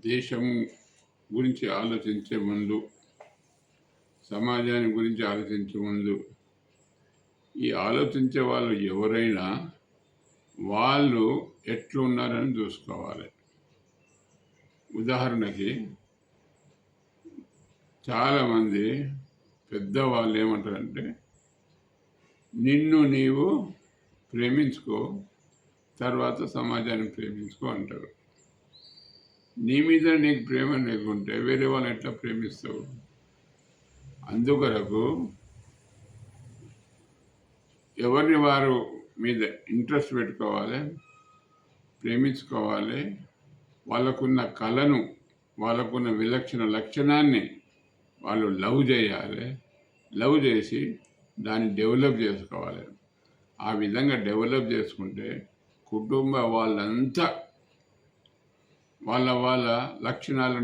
దేశం గురించి ఆలోచించే ముందు, సమాజాన్ని గురించి ఆలోచించే ముందు, ఈ ఆలోచించే వాళ్ళు ఎవరైనా వాళ్ళు ఎట్లున్నారని చూసుకోవాలి. ఉదాహరణకి చాలామంది పెద్దవాళ్ళు ఏమంటారంటే, నిన్ను నీవు ప్రేమించుకో, తర్వాత సమాజాన్ని ప్రేమించుకో అంటారు. నీ మీద నీకు ప్రేమ లేకుంటే వేరే వాళ్ళని ఎట్లా ప్రేమిస్తావు? అందుకొరకు ఎవరిని వారు మీద ఇంట్రెస్ట్ పెట్టుకోవాలి, ప్రేమించుకోవాలి. వాళ్ళకున్న కళను, వాళ్ళకున్న విలక్షణ లక్షణాన్ని వాళ్ళు లవ్ చేయాలి. లవ్ చేసి దాన్ని డెవలప్ చేసుకోవాలి. ఆ విధంగా డెవలప్ చేసుకుంటే కుటుంబ వాళ్ళంతా వాళ్ళ లక్షణాలను